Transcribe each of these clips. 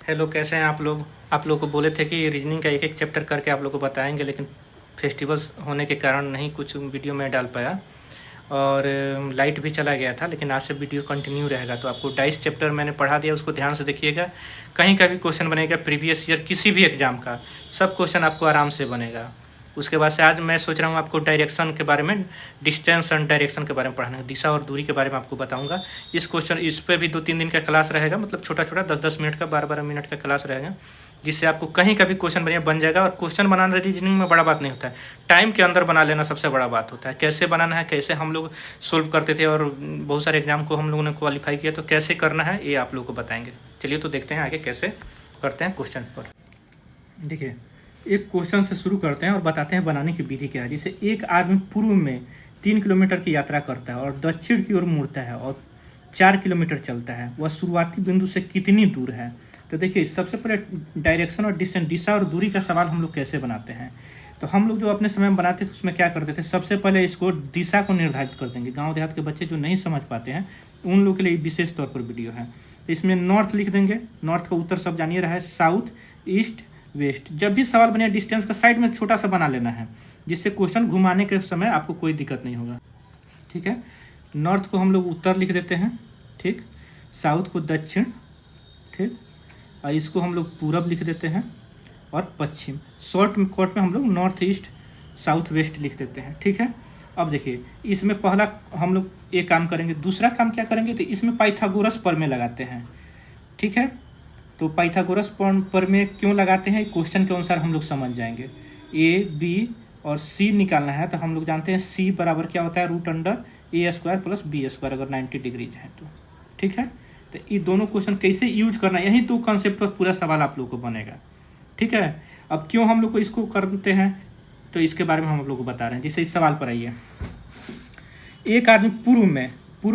Hello, कैसे हैं आप लोग। आप लोग को बोले थे कि रीजनिंग का एक एक चैप्टर करके आप लोग को बताएंगे, लेकिन फेस्टिवल्स होने के कारण नहीं कुछ वीडियो में डाल पाया और लाइट भी चला गया था। लेकिन आज से वीडियो कंटिन्यू रहेगा। तो आपको डाइस चैप्टर मैंने पढ़ा दिया, उसको ध्यान से देखिएगा। कहीं का भी क्वेश्चन बनेगा प्रीवियस ईयर किसी भी एग्जाम का, सब क्वेश्चन आपको आराम से बनेगा। उसके बाद से आज मैं सोच रहा हूँ आपको डायरेक्शन के बारे में, डिस्टेंस एंड डायरेक्शन के बारे में पढ़ाना है, दिशा और दूरी के बारे में आपको बताऊंगा। इस पे भी 2-3 दिन का क्लास रहेगा, मतलब छोटा छोटा 10-10 मिनट का, 12-12 मिनट का क्लास रहेगा, जिससे आपको कहीं का भी क्वेश्चन बन जाएगा। और क्वेश्चन बनाना रीजनिंग में बड़ा बात नहीं होता है, टाइम के अंदर बना लेना सबसे बड़ा बात होता है। कैसे बनाना है, कैसे हम लोग सोल्व करते थे और बहुत सारे एग्जाम को हम लोगों ने क्वालिफाई किया, तो कैसे करना है ये आप लोग को बताएंगे। चलिए तो देखते हैं आगे कैसे करते हैं क्वेश्चन पर। देखिए, एक क्वेश्चन से शुरू करते हैं और बताते हैं बनाने की विधि क्या है। जैसे एक आदमी पूर्व में 3 किलोमीटर की यात्रा करता है और दक्षिण की ओर मुड़ता है और 4 किलोमीटर चलता है, वह शुरुआती बिंदु से कितनी दूर है। तो देखिए, सबसे पहले डायरेक्शन और डिस्टेंस, दिशा और दूरी का सवाल हम लोग कैसे बनाते हैं। तो हम लोग जो अपने समय में बनाते थे उसमें क्या करते थे, सबसे पहले इसको दिशा को निर्धारित कर देंगे। गाँव देहात के बच्चे जो नहीं समझ पाते हैं उन लोगों के लिए विशेष तौर पर वीडियो है। तो इसमें नॉर्थ लिख देंगे, नॉर्थ का उत्तर सब जानिए रहा है, साउथ, ईस्ट, वेस्ट। जब भी सवाल बने डिस्टेंस का साइड में छोटा सा बना लेना है, जिससे क्वेश्चन घुमाने के समय आपको कोई दिक्कत नहीं होगा। ठीक है, नॉर्थ को हम लोग उत्तर लिख देते हैं, ठीक, साउथ को दक्षिण, ठीक, और इसको हम लोग पूरब लिख देते हैं और पश्चिम। शॉर्ट में कोट में हम लोग नॉर्थ ईस्ट साउथ वेस्ट लिख देते हैं। ठीक है, अब देखिए इसमें पहला हम लोग एक काम करेंगे। दूसरा काम क्या करेंगे, तो इसमें पाइथागोरस प्रमेय लगाते हैं। ठीक है, तो पाइथागोरस प्रमेय क्यों लगाते हैं, क्वेश्चन के अनुसार हम लोग समझ जाएंगे। ए, बी और सी निकालना है, तो हम लोग जानते हैं सी बराबर क्या होता है, √A² प्लस B² अगर 90 डिग्रीज है तो। ठीक है, तो ये दोनों क्वेश्चन कैसे यूज करना है, यही दो कॉन्सेप्ट पर पूरा सवाल आप लोग को बनेगा। ठीक है, अब क्यों हम लोग को इसको करते हैं, तो इसके बारे में हम लोग को बता रहे हैं। जैसे इस सवाल पर आइए, एक आदमी पूर्व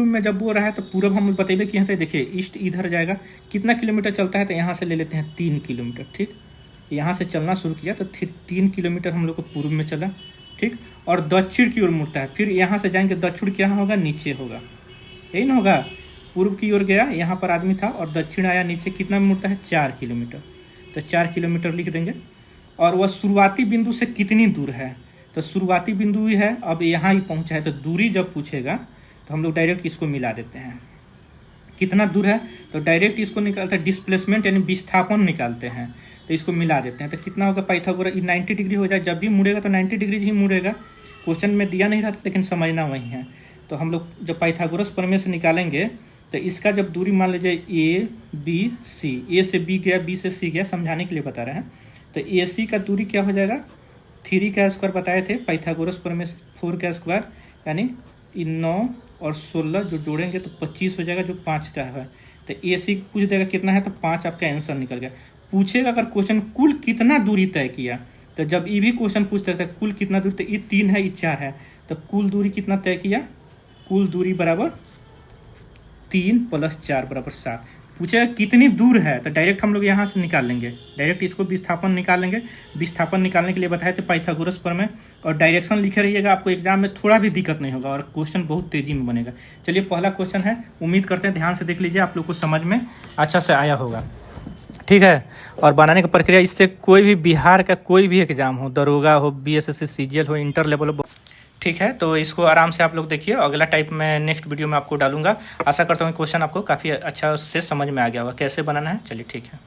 में जब बोल रहा है तो पूर्व हम बताइए कि यहाँ से देखिए ईस्ट इधर जाएगा, कितना किलोमीटर चलता है, तो यहाँ से ले लेते हैं 3 किलोमीटर। ठीक, यहाँ से चलना शुरू किया तो फिर 3 किलोमीटर हम लोग को पूर्व में चला। ठीक, और दक्षिण की ओर मुड़ता है, फिर यहाँ से जाएंगे, दक्षिण क्या होगा, नीचे होगा, यही ना होगा। पूर्व की ओर गया, यहाँ पर आदमी था, और दक्षिण आया, नीचे कितना मुड़ता है, 4 किलोमीटर। तो 4 किलोमीटर लिख देंगे। और वह शुरुआती बिंदु से कितनी दूर है, तो शुरुआती बिंदु ही है, अब यहाँ ही पहुँचा है, तो दूरी जब पूछेगा तो हम लोग डायरेक्ट इसको मिला देते हैं। कितना दूर है, तो डायरेक्ट इसको निकालते हैं, डिस्प्लेसमेंट यानी विस्थापन निकालते हैं, तो इसको मिला देते हैं। तो कितना होगा, पाइथागोरस 90 डिग्री हो जाए, जब भी मुड़ेगा तो 90 डिग्री ही मुड़ेगा। क्वेश्चन में दिया नहीं रहता, लेकिन समझना वही है। तो हम लोग जब पाइथागोरस प्रमेय से निकालेंगे, तो इसका जब दूरी मान लीजिए A, B, C, A से B गया, B से C गया, समझाने के लिए बता रहे हैं। तो AC का दूरी क्या हो जाएगा, 3 का स्क्वायर बताए थे पाइथागोरस प्रमेय से, 4 का स्क्वायर यानी 9 और 16 जो जोड़ेंगे तो 25 हो जाएगा, जो 5 का है। तो AC पूछ देगा कितना है, तो 5 आपका आंसर निकल गया। पूछेगा अगर क्वेश्चन कुल कितना दूरी तय किया, तो जब ये भी क्वेश्चन पूछता है कुल कितना दूरी, तो ये 3 है, ये 4 है, तो कुल दूरी कितना तय किया, कुल दूरी बराबर 3 + 4 = 7। पूछेगा कितनी दूर है, तो डायरेक्ट हम लोग यहाँ से निकाल लेंगे, डायरेक्ट इसको विस्थापन निकाल लेंगे। विस्थापन निकालने के लिए बताए थे पाइथागोरस प्रमेय, और डायरेक्शन लिखे रहिएगा, आपको एग्जाम में थोड़ा भी दिक्कत नहीं होगा और क्वेश्चन बहुत तेजी में बनेगा। चलिए पहला क्वेश्चन है, उम्मीद करते हैं ध्यान से देख लीजिए, आप लोग को समझ में अच्छा से आया होगा। ठीक है, और बनाने की प्रक्रिया, इससे कोई भी बिहार का कोई भी एग्जाम हो, दरोगा हो, BSSC CGL हो, इंटर लेवल हो, ठीक है, तो इसको आराम से आप लोग देखिए। अगला टाइप में नेक्स्ट वीडियो में आपको डालूंगा। आशा करता हूँ क्वेश्चन आपको काफ़ी अच्छा से समझ में आ गया होगा कैसे बनाना है। चलिए ठीक है।